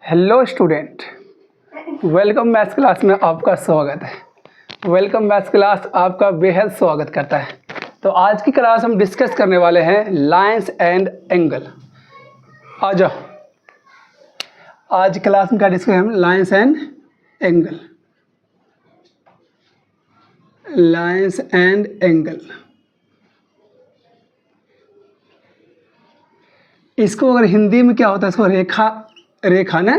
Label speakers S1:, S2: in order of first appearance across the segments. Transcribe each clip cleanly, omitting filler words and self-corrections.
S1: Hello student, welcome maths class में आपका स्वागत है। वेलकम मैथ्स क्लास आपका बेहद स्वागत करता है। तो आज की क्लास हम डिस्कस करने वाले हैं लाइन्स एंड एंगल। आ जाओ, आज क्लास में क्या डिस्कस हम lines and angle. Lines and angle, इसको अगर हिंदी में क्या होता है, इसको रेखा ना,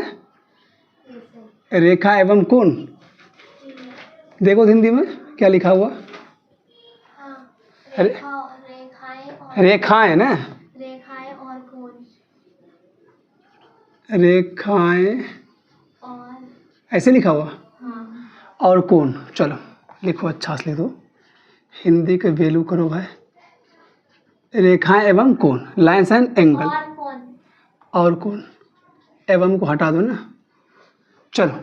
S1: रेखा एवं कोण। देखो हिंदी में क्या लिखा हुआ, रेखाएं ना,
S2: रेखाएं और कोण।
S1: रेखाएं
S2: और
S1: ऐसे लिखा हुआ
S2: हाँ।
S1: और कोण। चलो लिखो, अच्छा से लिख दो, हिंदी का वैल्यू करो भाई। रेखाएं एवं कोण, लाइन्स एंड एंगल।
S2: और कोण।
S1: और कोण, एवं को हटा दो ना। चलो,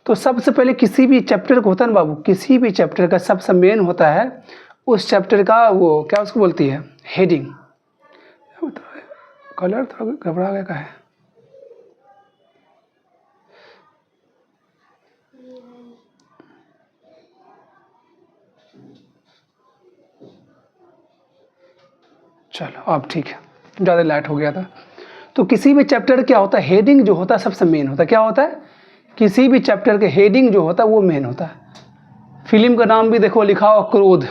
S1: तो सबसे पहले किसी भी चैप्टर को होता है ना बाबू, किसी भी चैप्टर का सबसे मेन होता है उस चैप्टर का वो क्या उसको बोलती है, हेडिंग। कलर थोड़ा घबरा गया का है। चलो अब ठीक है, ज़्यादा लाइट हो गया था। तो किसी भी चैप्टर क्या होता है, हेडिंग जो होता है सबसे मेन होता है। क्या होता है, किसी भी चैप्टर के हेडिंग जो होता है वो मेन होता है। फिल्म का नाम भी देखो लिखा हुआ क्रोध।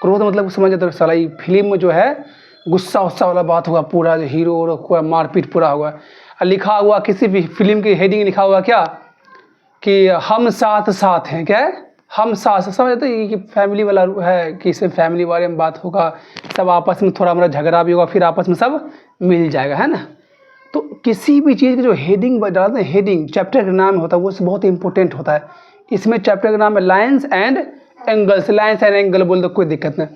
S1: क्रोध मतलब समझ तो साला ये फिल्म में जो है गुस्सा उस्सा वाला बात होगा, पूरा जो हीरो और मारपीट पूरा होगा। लिखा हुआ किसी भी फिल्म की हेडिंग लिखा हुआ क्या, कि हम साथ साथ हैं। क्या है, हम साथ, समझ तो ये कि फैमिली वाला है, कि इसमें फैमिली बारे में बात होगा, सब आपस में थोड़ा हमारा झगड़ा भी होगा, फिर आपस में सब मिल जाएगा, है ना। तो किसी भी चीज़ की जो हेडिंग डालते हैं, हेडिंग चैप्टर का नाम होता है, वो बहुत इंपॉर्टेंट होता है। इसमें चैप्टर का नाम है lines and angles. Lines and angle बोल दो, कोई दिक्कत नहीं।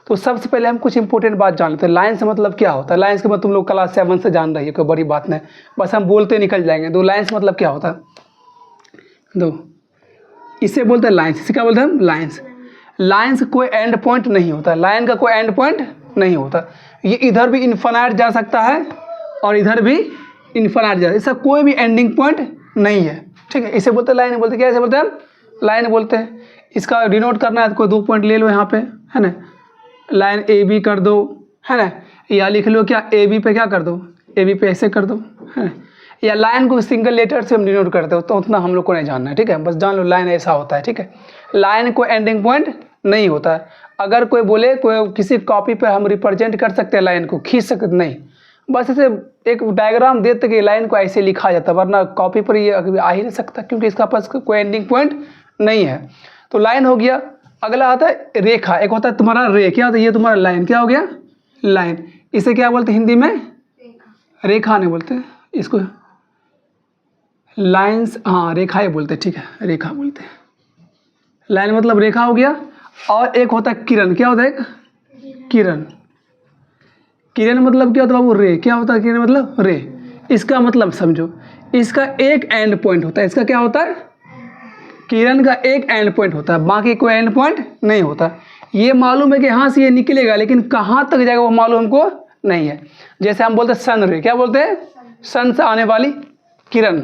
S1: तो सबसे पहले हम कुछ इंपॉर्टेंट बात जान लेते हैं। लाइन्स मतलब क्या होता है। लाइन्स के मतलब तुम लोग क्लास 7 से जान रही है, कोई बड़ी बात नहीं, बस हम बोलते निकल जाएंगे। दो लाइन्स मतलब क्या होता है, दो इसे बोलते हैं लाइन्स। इसे क्या बोलते हैं हम, लाइन्स। लाइन्स का कोई एंड पॉइंट नहीं होता, लाइन का कोई एंड पॉइंट नहीं होता। ये इधर भी इन्फिनाइट जा सकता है और इधर भी इन्फिनाइट जा सकता है, इसका कोई भी एंडिंग पॉइंट नहीं है। ठीक है, इसे बोलते हैं लाइन। बोलते हैं क्या, इसे बोलते हैं हम लाइन बोलते हैं। इसका डिनोट करना है तो कोई 2 पॉइंट ले लो यहाँ पे, है ना। लाइन ए बी कर दो, है ना, या लिख लो क्या, ए बी पे क्या कर दो, ए बी पे ऐसे कर दो, है ना। या लाइन को सिंगल लेटर से हम डिनोट करते हो, तो उतना हम लोग को नहीं जानना है। ठीक है, बस जान लो लाइन ऐसा होता है। ठीक है, लाइन को एंडिंग पॉइंट नहीं होता है। अगर कोई बोले कोई किसी कॉपी पर हम रिप्रेजेंट कर सकते हैं, लाइन को खींच सकते, नहीं, बस इसे एक डायग्राम देते कि लाइन को ऐसे लिखा जाता है, वरना कॉपी पर ये आ ही नहीं सकता, क्योंकि इसका पास कोई एंडिंग पॉइंट नहीं है। तो लाइन हो गया। अगला आता है रेखा। एक होता है तुम्हारा रे, क्या होता है, ये तुम्हारा लाइन, क्या हो गया, लाइन। इसे क्या बोलते हैं हिंदी में, रेखा नहीं बोलते इसको, लाइन्स, हाँ रेखा ही बोलते हैं। ठीक है, रेखा बोलते हैं। लाइन मतलब रेखा हो गया। और एक होता है किरण। क्या होता है, किरण। किरण मतलब क्या होता है बाबू, रे। क्या होता है किरण मतलब, रे। इसका मतलब समझो, इसका एक एंड पॉइंट होता है। इसका क्या होता है, किरण का एक एंड पॉइंट होता है, बाकी कोई एंड पॉइंट नहीं होता। ये मालूम है कि यहाँ से ये निकलेगा, लेकिन कहाँ तक जाएगा वो मालूम हमको नहीं है। जैसे हम बोलते हैं सन रे, क्या बोलते हैं, सन से आने वाली किरण,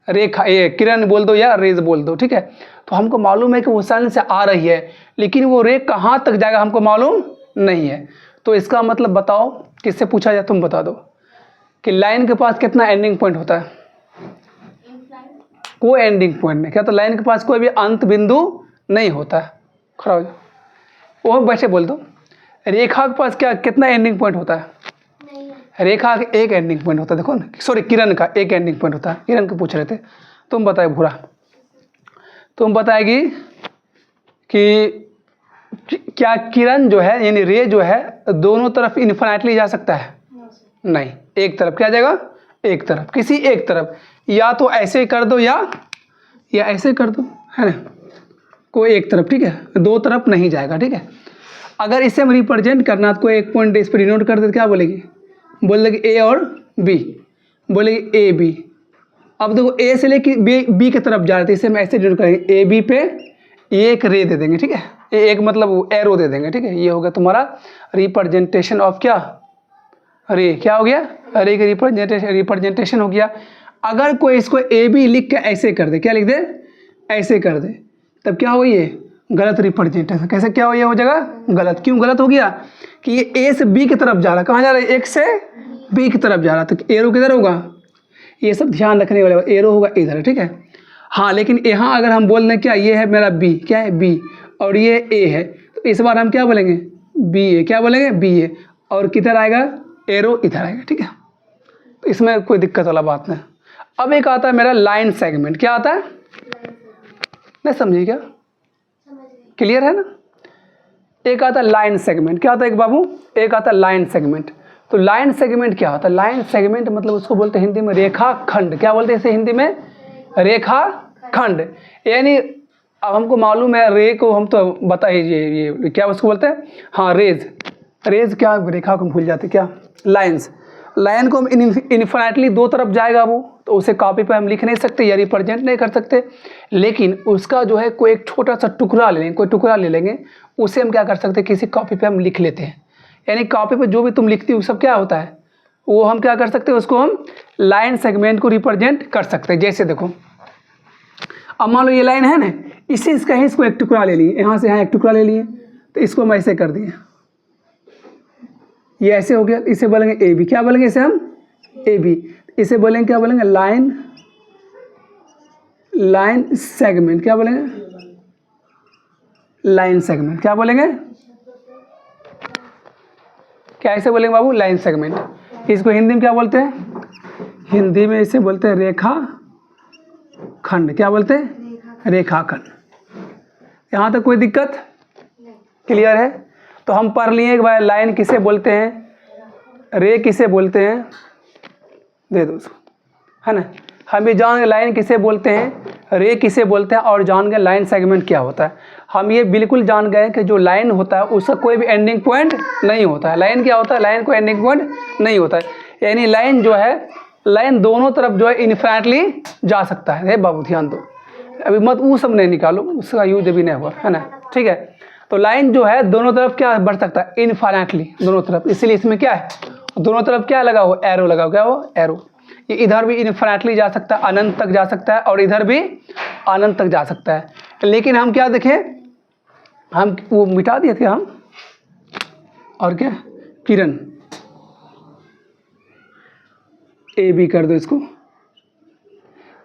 S1: रेखा, ये किरण बोल दो या रेज बोल दो। ठीक है, तो हमको मालूम है कि वो सन से आ रही है, लेकिन वो रे कहाँ तक जाएगा हमको मालूम नहीं है। तो इसका मतलब बताओ, किससे पूछा जाए, तुम बता दो कि लाइन के पास कितना एंडिंग पॉइंट होता है। कोई एंडिंग पॉइंट नहीं। क्या, तो लाइन के पास कोई भी अंत बिंदु नहीं होता है। खड़ा हो जाओ, वो वैसे बोल दो। रेखा के पास क्या कितना एंडिंग पॉइंट होता है, रेखा का एक एंडिंग पॉइंट होता है। देखो ना, सॉरी, किरण का एक एंडिंग पॉइंट होता है। किरण को पूछ रहे थे, तुम बताए भूरा, तुम बताएगी कि क्या किरण जो है, यानी रे जो है, दोनों तरफ इन्फिनाइटली जा सकता है, नहीं, एक तरफ। क्या जाएगा, एक तरफ, किसी एक तरफ। या तो ऐसे कर दो या ऐसे कर दो, है ना, कोई एक तरफ। ठीक है, दो तरफ नहीं जाएगा। ठीक है, अगर इसे हम रिप्रेजेंट करना तो कोई एक पॉइंट इस पर डिनोट कर दे, क्या बोलेगी, बोल देगी ए और बी, बोलेगी ए बी। अब देखो ए से लेके बी की तरफ जा रहे थे, इसे हम ऐसे डिनोट करेंगे, ए बी पे ये एक रे दे देंगे। ठीक है, एक मतलब एरो दे देंगे। ठीक है, ये हो गया तुम्हारा रिप्रेजेंटेशन ऑफ क्या, रे। क्या हो गया, रे का रिप्रेजेंटेशन हो गया। अगर कोई इसको ए बी लिख के ऐसे कर दे, क्या लिख दे, ऐसे कर दे, तब क्या हो, ये गलत रिप्रेजेंटेशन। कैसे क्या हो, ये हो जाएगा गलत। क्यों गलत हो गया कि ये ए से बी की तरफ जा रहा है, कहाँ जा रहा है, एक से बी की तरफ जा रहा है, तो एरो किधर होगा, ये सब ध्यान रखने वाले, एरो होगा इधर, ठीक है। हाँ, लेकिन यहाँ अगर हम बोल दें क्या, ये है मेरा बी, क्या है बी, और ये ए है, तो इस बार हम क्या बोलेंगे, बी ए, क्या बोलेंगे, बी ए, और किधर आएगा, एरो इधर आएगा, ठीक है। तो इसमें कोई दिक्कत वाला बात नहीं। अब एक आता है मेरा लाइन सेगमेंट, क्या आता है, नहीं समझिए क्या, क्लियर है ना। एक आता है लाइन सेगमेंट, क्या आता है एक बाबू, एक आता है लाइन सेगमेंट। तो लाइन सेगमेंट क्या होता है, लाइन सेगमेंट मतलब उसको बोलते हैं हिंदी में रेखा खंड। क्या बोलते हैं इसे हिंदी में, रेखा खंड। यानी अब हमको मालूम है रे को, हम तो बता ही ये क्या उसको बोलते हैं, हाँ रेज, रेज क्या, रेखा को भूल जाते क्या, लाइन्स। लाइन को हम इन्फिनिटली दो तरफ जाएगा वो, तो उसे कॉपी पे हम लिख नहीं सकते या रिप्रेजेंट नहीं कर सकते, लेकिन उसका जो है कोई एक छोटा सा टुकड़ा ले लेंगे, कोई टुकड़ा ले लेंगे, उसे हम क्या कर सकते हैं, किसी कॉपी पे हम लिख लेते हैं। यानी कॉपी पे जो भी तुम लिखती हो सब क्या होता है, वो हम क्या कर सकते हैं, उसको हम लाइन सेगमेंट को रिप्रेजेंट कर सकते हैं। जैसे देखो, अब मान लो ये लाइन है ना, इसी इसका ही इसको एक टुकड़ा ले लिए, यहाँ से यहाँ एक टुकड़ा ले लिए, तो इसको हम ऐसे कर दिए, ये ऐसे हो गया। इसे बोलेंगे ए बी, क्या बोलेंगे इसे हम, ए बी। इसे बोलेंगे क्या बोलेंगे, लाइन, लाइन सेगमेंट, क्या बोलेंगे, लाइन सेगमेंट, क्या बोलेंगे, क्या ऐसे बोलेंगे बाबू, लाइन सेगमेंट। इसको हिंदी में क्या बोलते हैं, हिंदी में इसे बोलते हैं रेखा खंड। क्या बोलते हैं, रेखा खंड। यहाँ तक कोई दिक्कत, क्लियर है। तो हम पढ़ लिए कि भाई लाइन किसे बोलते हैं, रे किसे बोलते हैं, दे दो उसको, है ना। हम भी जान गए लाइन किसे बोलते हैं, रे किसे बोलते हैं, और जान गए लाइन सेगमेंट क्या होता है। हम ये बिल्कुल जान गए कि जो लाइन होता है उसका कोई भी एंडिंग पॉइंट नहीं होता है। लाइन क्या होता है, लाइन कोई एंडिंग पॉइंट नहीं होता है। यानी लाइन जो है, लाइन दोनों तरफ जो है इन्फिनिटली जा सकता है। बाबू ध्यान दो, अभी मत वो सब नहीं निकालो, उसका यूज अभी नहीं हुआ, है ना, ठीक है। तो लाइन जो है दोनों तरफ क्या बढ़ सकता है, इनफाइनाइटली दोनों तरफ। इसलिए इसमें क्या है, दोनों तरफ क्या लगा हो, एरो लगा हो, क्या हो, एरो। ये इधर भी इनफाइनाइटली जा सकता है, अनंत तक जा सकता है, और इधर भी अनंत तक जा सकता है। लेकिन हम क्या देखें, हम वो मिटा दिए थे हम, और क्या, किरण ए बी कर दो इसको।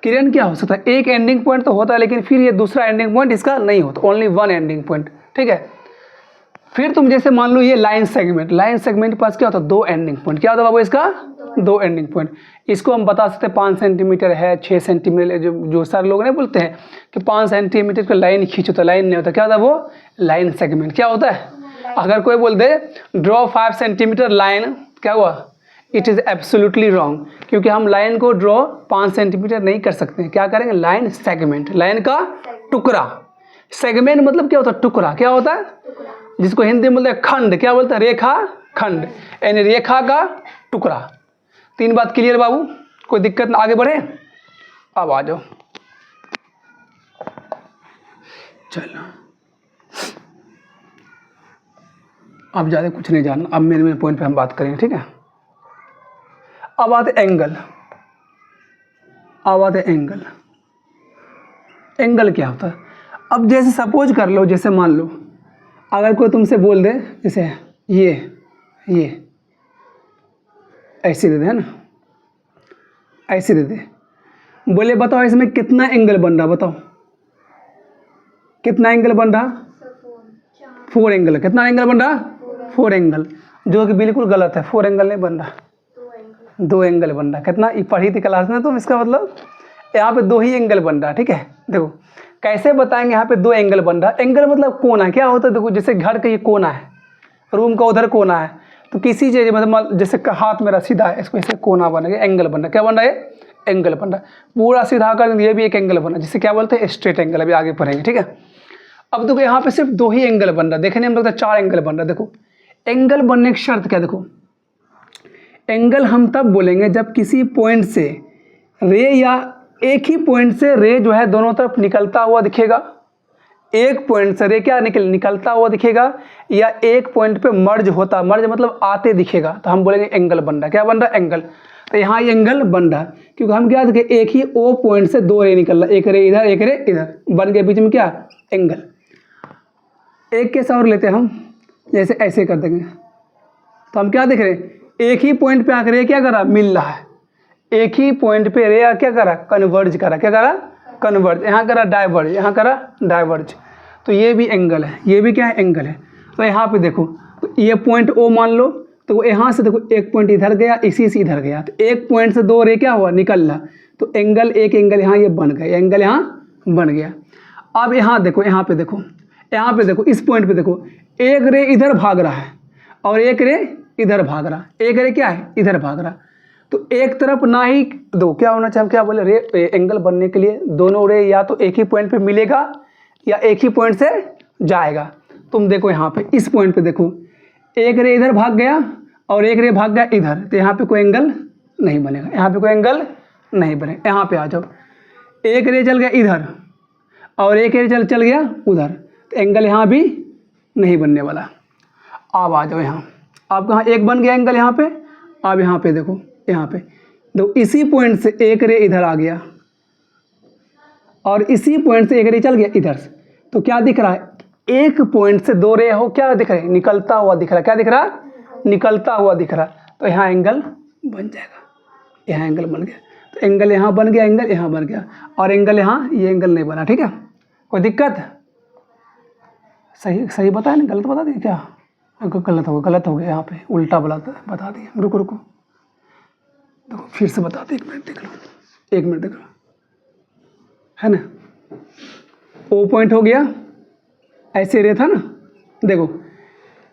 S1: किरण क्या हो सकता है, एक एंडिंग पॉइंट तो होता है, लेकिन फिर ये दूसरा एंडिंग पॉइंट इसका नहीं होता, ओनली वन एंडिंग पॉइंट, ठीक है। फिर तुम जैसे मान लो ये लाइन सेगमेंट, लाइन सेगमेंट के पास क्या होता है, दो एंडिंग पॉइंट। क्या होता है बाबू इसका, दो एंडिंग पॉइंट। इसको हम बता सकते हैं 5 सेंटीमीटर है, 6 सेंटीमीटर, जो सारे लोग नहीं बोलते हैं कि 5 सेंटीमीटर का लाइन खींचो, तो लाइन नहीं होता। क्या होता है वो, लाइन सेगमेंट। क्या होता है, अगर कोई बोल दे ड्रॉ 5 सेंटीमीटर लाइन, क्या हुआ, इट इज़ एब्सोल्युटली रॉन्ग, क्योंकि हम लाइन को ड्रॉ 5 सेंटीमीटर नहीं कर सकते हैं। क्या करेंगे, लाइन सेगमेंट, लाइन का टुकड़ा। सेगमेंट मतलब क्या होता है, टुकड़ा। क्या होता है, जिसको हिंदी में बोलते हैं खंड। क्या बोलते हैं, रेखा खंड, यानी रेखा का टुकड़ा। 3 बात क्लियर बाबू, कोई दिक्कत ना, आगे बढ़े। अब आ जाओ, चलो अब ज़्यादा कुछ नहीं जानना, अब मेरे पॉइंट पे हम बात करेंगे, ठीक है। अब आते एंगल, अब आते एंगल। एंगल क्या होता है, अब जैसे सपोज कर लो, जैसे मान लो अगर कोई तुमसे बोल दे, जैसे ये ऐसे दे दे, है ना, ऐसे दे दे, बोले बताओ इसमें कितना एंगल बन रहा, बताओ कितना एंगल बन रहा, 4 एंगल। कितना एंगल बन रहा, 4 एंगल, जो कि बिल्कुल गलत है। 4 एंगल नहीं बन रहा, 2 एंगल बन रहा। कितना पढ़ी थी क्लास में तुम, इसका मतलब यहाँ पे 2 ही एंगल बन रहा, ठीक है। देखो कैसे बताएंगे, यहाँ पे 2 एंगल बन रहा। एंगल मतलब कोना। क्या होता है, देखो जैसे घर का ये कोना है, रूम का उधर कोना है, तो किसी चीज़ मतलब जैसे हाथ मेरा सीधा है, इसको ऐसे कोना बन रहा है, एंगल बन रहा है। क्या बन रहा है, एंगल बन रहा है। पूरा सीधा कर ये भी एक एंगल बन रहा है, जिसे क्या बोलते हैं, स्ट्रेट एंगल। अभी आगे पढ़ेंगे, ठीक है। अब देखो यहाँ पे सिर्फ 2 ही एंगल बन रहा है, देखने में लगता है 4 एंगल बन रहा है। देखो एंगल बनने की शर्त क्या, देखो एंगल हम तब बोलेंगे जब किसी पॉइंट से रे, या एक ही पॉइंट से रे जो है दोनों तरफ निकलता हुआ दिखेगा। एक पॉइंट से रे क्या निकलता हुआ दिखेगा, या एक पॉइंट पे मर्ज होता, मर्ज मतलब आते दिखेगा, तो हम बोलेंगे एंगल बन रहा है। क्या बन रहा है, एंगल। तो यहाँ ये एंगल बन रहा है, क्योंकि हम क्या देखें एक ही ओ पॉइंट से दो रे निकल रहा है, एक रे इधर एक रे इधर, बन के बीच में क्या एंगल। एक केस और लेते हैं हम, जैसे ऐसे कर देंगे तो हम क्या देख रहे हैं, एक ही पॉइंट पे आकर रे क्या करा मिल रहा है, एक ही पॉइंट पे रे क्या करा कन्वर्ज करा, क्या करा कन्वर्ज, यहाँ करा डाइवर्ज, यहाँ करा डाइवर्ज। तो ये भी एंगल है, ये भी क्या है एंगल है। तो यहाँ पे देखो तो ये पॉइंट ओ मान लो, तो यहाँ से देखो एक पॉइंट इधर गया, इसी से इधर गया, तो एक पॉइंट से दो रे क्या हुआ निकल रहा, तो एंगल एक एंगल यहाँ ये बन गया, एंगल यहाँ बन गया। अब यहाँ देखो, यहाँ पे देखो, यहाँ पे देखो, इस पॉइंट पे देखो, एक रे इधर भाग रहा है और एक रे इधर भाग रहा, एक रे क्या है इधर भाग रहा। तो एक तरफ ना ही दो क्या होना चाहिए, हम क्या बोले रे एंगल बनने के लिए दोनों रे या तो एक ही पॉइंट पे मिलेगा या एक ही पॉइंट से जाएगा। तुम देखो यहाँ पे इस पॉइंट पे देखो, एक रे इधर भाग गया और एक रे भाग गया इधर, तो यहाँ पे कोई एंगल नहीं बनेगा, यहाँ पे कोई एंगल नहीं बनेगा। यहाँ पे आ जाओ, एक रे चल गया इधर और एक रे चल गया उधर, तो एंगल यहाँ भी नहीं बनने वाला। अब आ जाओ यहाँ, आप कहाँ एक बन गया एंगल यहाँ पे। अब यहाँ पे देखो, यहाँ पे देखो इसी पॉइंट से एक रे इधर आ गया और इसी पॉइंट से एक रे चल गया इधर से, तो क्या दिख रहा है, एक पॉइंट से दो रे हो क्या दिख रहा है निकलता हुआ दिख रहा है, क्या दिख रहा है निकलता हुआ दिख रहा है। तो यहाँ एंगल बन जाएगा, यहाँ एंगल बन गया, तो एंगल यहाँ बन गया, एंगल यहाँ बन गया, और एंगल यहाँ ये एंगल नहीं बना। ठीक है, कोई दिक्कत? सही बताया ना, गलत बता दिया क्या? गलत हो गया, यहाँ पे उल्टा बता दिया। रुको देखो फिर से बताते, एक मिनट देख लो, है ना। ओ पॉइंट हो गया, ऐसे रे था ना, देखो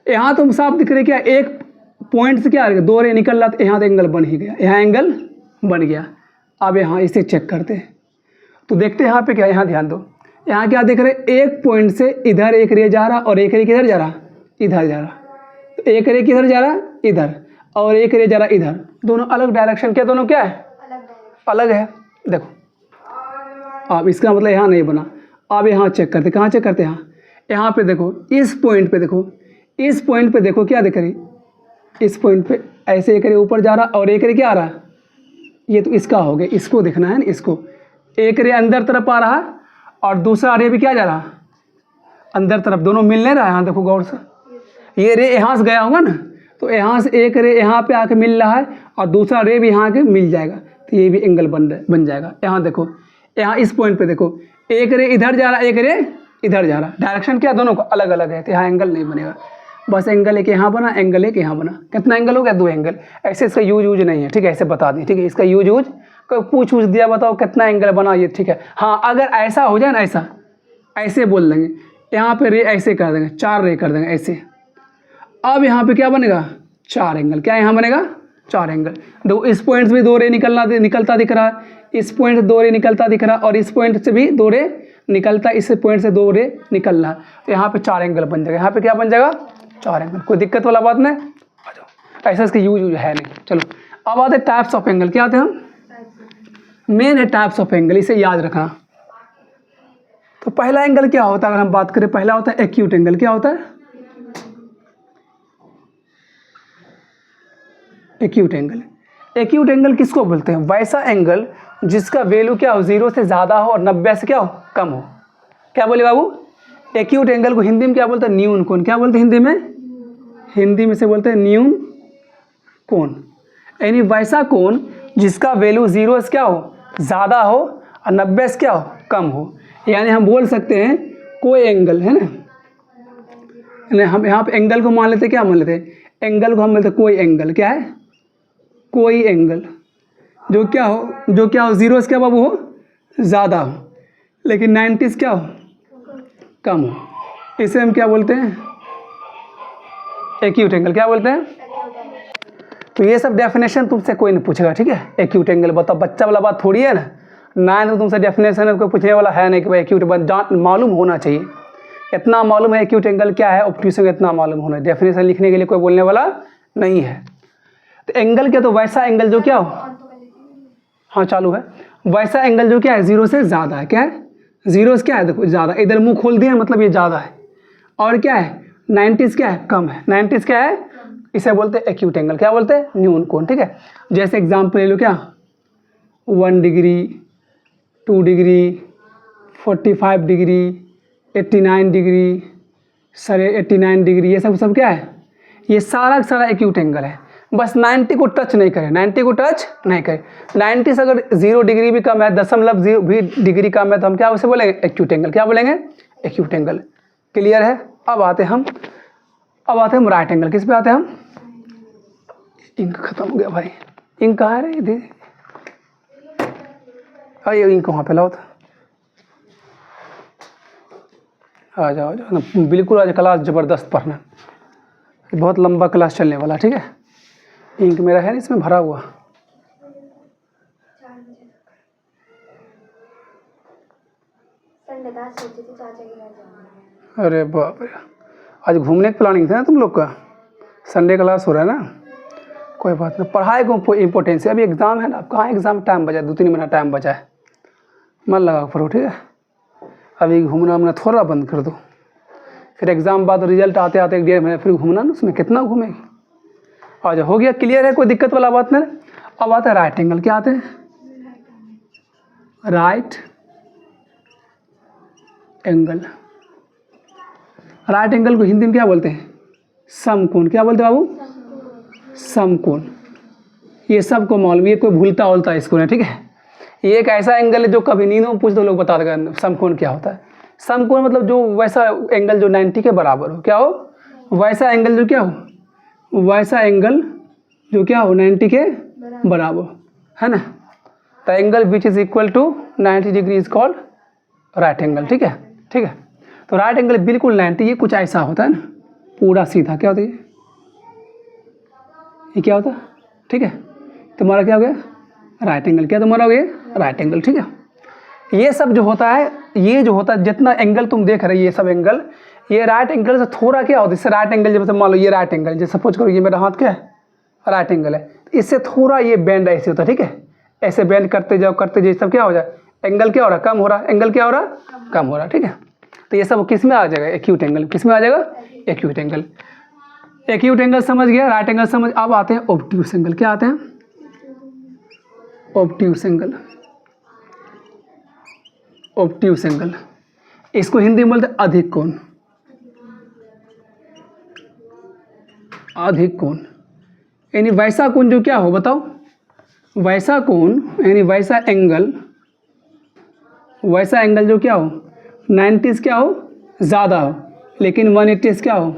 S1: यहाँ तुम साफ दिख रहे क्या, एक पॉइंट से क्या आ गया दो रे निकल रहा, तो यहाँ तो एंगल बन ही गया, यहाँ एंगल बन गया। अब यहाँ इसे चेक करते हैं, तो देखते हैं यहाँ पे क्या, यहाँ ध्यान दो, यहाँ क्या देख रहे, एक पॉइंट से इधर एक रे जा रहा और एक रे किधर जा रहा इधर जा रहा, तो एक रे किधर जा रहा इधर और एक रे जा रहा इधर, दोनों अलग डायरेक्शन क्या, दोनों क्या है अलग है। देखो अब इसका मतलब यहाँ नहीं बना। अब यहाँ चेक करते, कहाँ चेक करते हैं, यहाँ पे देखो, इस पॉइंट पे देखो, इस पॉइंट पे देखो क्या दिख रही, इस पॉइंट पे ऐसे एक रे ऊपर जा रहा और एक रे क्या आ रहा, ये तो इसका हो गया, इसको देखना है ना, इसको एक रे अंदर तरफ आ रहा और दूसरा रे भी क्या जा रहा अंदर तरफ, दोनों मिल नहीं रहा है। यहाँ देखो गौर से, ये रे यहाँ से गया होगा ना, तो यहाँ से एक रे यहाँ पे आके मिल रहा है और दूसरा रे भी यहाँ आके मिल जाएगा, तो ये भी एंगल बन जाएगा। यहाँ देखो, यहाँ इस पॉइंट पे देखो, एक रे इधर जा रहा एक रे इधर जा रहा, डायरेक्शन क्या दोनों को अलग अलग है, तो यहाँ एंगल नहीं बनेगा। बस एंगल एक यहाँ बना, एंगल एक यहाँ बना, कितना एंगल हो गया, दो एंगल। ऐसे इसका यूज नहीं है, ठीक है, ऐसे बता दी, ठीक है, इसका यूज कोई पूछ दिया, बताओ कितना एंगल बना ये, ठीक है। हाँ अगर ऐसा हो जाए ना, ऐसे बोल देंगे, यहाँ पे रे ऐसे कर देंगे, चार रे कर देंगे ऐसे। अब यहाँ पे क्या बनेगा, चार एंगल, क्या यहाँ बनेगा चार एंगल। देखो इस पॉइंट से भी दो रे निकलता दिख रहा है, इस पॉइंट से दो रे निकलता दिख रहा है और इस पॉइंट से भी दो रे निकलता, इस पॉइंट से दो रे निकल रहा है, तो यहाँ पे चार एंगल बन जाएगा। यहाँ पे क्या बन जाएगा चार एंगल, कोई दिक्कत वाला बात नहीं। आ जाओ, ऐसा इसका यूज है नहीं। चलो अब आते टाइप्स ऑफ एंगल, क्या आते हैं हम, मेन है टाइप्स ऑफ एंगल, इसे याद रखना। तो पहला एंगल क्या होता है, अगर हम बात करें, पहला होता है एक्यूट एंगल। क्या होता है एक्यूट एंगल। एक्यूट एंगल किसको बोलते हैं, वैसा एंगल जिसका वैल्यू क्या हो, 0 से ज़्यादा हो और 90 से क्या हो कम हो। क्या बोले बाबू, एक्यूट एंगल को हिंदी में क्या बोलते हैं, न्यून कोण। क्या बोलते हैं हिंदी में, हिंदी में से बोलते हैं न्यून कोण, यानी वैसा कोण जिसका वैल्यू 0 से क्या हो ज़्यादा हो और 90 से क्या हो कम हो। यानी हम बोल सकते हैं कोई एंगल, है ना, हम यहाँ पे एंगल को मान लेते हैं, क्या मान लेते हैं, एंगल को हम बोलते हैं कोई एंगल। क्या है, कोई एंगल जो क्या हो 0 से क्या बाबू हो ज़्यादा हो, लेकिन 90 से क्या हो कम हो। इसे हम क्या बोलते हैं, एक्यूट एंगल। क्या बोलते हैं, तो ये सब डेफिनेशन तुमसे कोई नहीं पूछेगा, ठीक है। एक्यूट एंगल बताओ, बच्चा वाला बात थोड़ी है ना तो तुमसे डेफिनेशन कोई पूछने वाला है नहीं कि भाई एक्यूट मालूम होना चाहिए। इतना मालूम है एक्यूट एंगल क्या है, ऑब्ट्यूशन इतना मालूम होना है, डेफिनेशन लिखने के लिए कोई बोलने वाला नहीं है। तो एंगल क्या, तो वैसा एंगल जो क्या हो, हाँ चालू है, वैसा एंगल जो क्या है 0 से ज़्यादा है। क्या है, 0 से क्या है, देखो ज़्यादा, इधर मुंह खोल दिया मतलब ये ज़्यादा है, और क्या है 90 क्या है कम है, 90 क्या है इसे बोलते हैं एक्यूट एंगल। क्या बोलते हैं? न्यून कोण। ठीक है, जैसे एग्जाम्पल ले लो, क्या 1 degree, 2 degree, 45 degree, 89 degree, sir 89 degree, ये सब क्या है? ये सारा का सारा एक्यूट एंगल है। बस 90 को टच नहीं करें, 90 को टच नहीं करें। 90 से अगर 0 डिग्री भी कम है, 0.0 भी डिग्री कम है, तो हम क्या उसे बोलेंगे? Acute angle. क्या बोलेंगे? Acute angle. क्लियर है? अब आते हैं हम राइट एंगल। किस पे आते हैं हम? इंक खत्म हो गया भाई, इंक कहाँ है रे? इधर ये इंक वहाँ पे लाओ था। आ जाओ बिल्कुल, आज क्लास ज़बरदस्त पढ़ना, बहुत लंबा क्लास चलने वाला। ठीक है, इंक मेरा है ना इसमें भरा हुआ। अरे बाप रे, आज घूमने की प्लानिंग था ना तुम लोग का? संडे क्लास हो रहा है ना, कोई बात नहीं। पढ़ाई को इम्पोर्टेंस है, अभी एग्ज़ाम है ना। अब कहाँ एग्ज़ाम टाइम बचा? 2-3 महीना टाइम बचा है, मन लगा पढ़ो। ठीक है, अभी घूमना हमने थोड़ा बंद कर दो, फिर एग्ज़ाम बाद रिजल्ट आते आते 1-1.5 महीने फिर घूमना ना, उसमें कितना घूमेगी? आज हो गया, क्लियर है, कोई दिक्कत वाला बात नहीं। अब आता है राइट एंगल। क्या आते हैं? Right angle. राइट एंगल को हिंदी में क्या बोलते हैं? समकोण। क्या बोलते हैं बाबू? समकोण। ये सबको मालूम, ये कोई भूलता उलता इसको नहीं। ठीक है, ये एक ऐसा एंगल है जो कभी नींदों में पूछ दो लोग बता देगा समकोण क्या होता है। समकोण मतलब जो वैसा एंगल जो 90 के बराबर हो। क्या हो? वैसा एंगल जो क्या हो? वैसा एंगल जो क्या हो? 90 के बराबर, है ना। The angle which is equal to 90 degree is called right angle. ठीक है, ठीक है। तो राइट एंगल बिल्कुल 90, ये कुछ ऐसा होता है ना, पूरा सीधा। क्या होता है ये क्या होता है? ठीक है, तुम्हारा क्या हो गया? Right angle. क्या तुम्हारा हो गया? Right angle. ठीक है, ये सब जो होता है, ये जो होता है, जितना एंगल तुम देख रहे हो, ये सब एंगल, ये राइट एंगल से थोड़ा क्या होता है? इससे राइट एंगल, जब मान लो ये राइट एंगल, जैसे सपोज करो ये मेरा हाथ क्या है? राइट एंगल है, इससे थोड़ा ये बेंड ऐसे होता है। ठीक है, ऐसे बेंड करते जाओ सब क्या हो जाए? एंगल क्या हो रहा? कम हो रहा। एंगल क्या हो रहा? कम हो रहा। ठीक है, तो ये सब किस में आ जाएगा? Acute angle. किस में आ जाएगा? Acute angle. एक्यूट एंगल समझ गया, राइट एंगल समझ। अब आते हैं ऑब्ट्यूस एंगल। क्या आते हैं? Obtuse angle. ऑब्ट्यूस एंगल, इसको हिंदी में बोलते हैं अधिक कोण। अधिक कोण यानी वैसा कोण जो क्या हो? बताओ, वैसा कोण यानी वैसा एंगल जो क्या हो? 90 क्या हो? ज़्यादा हो, लेकिन 180 क्या हो?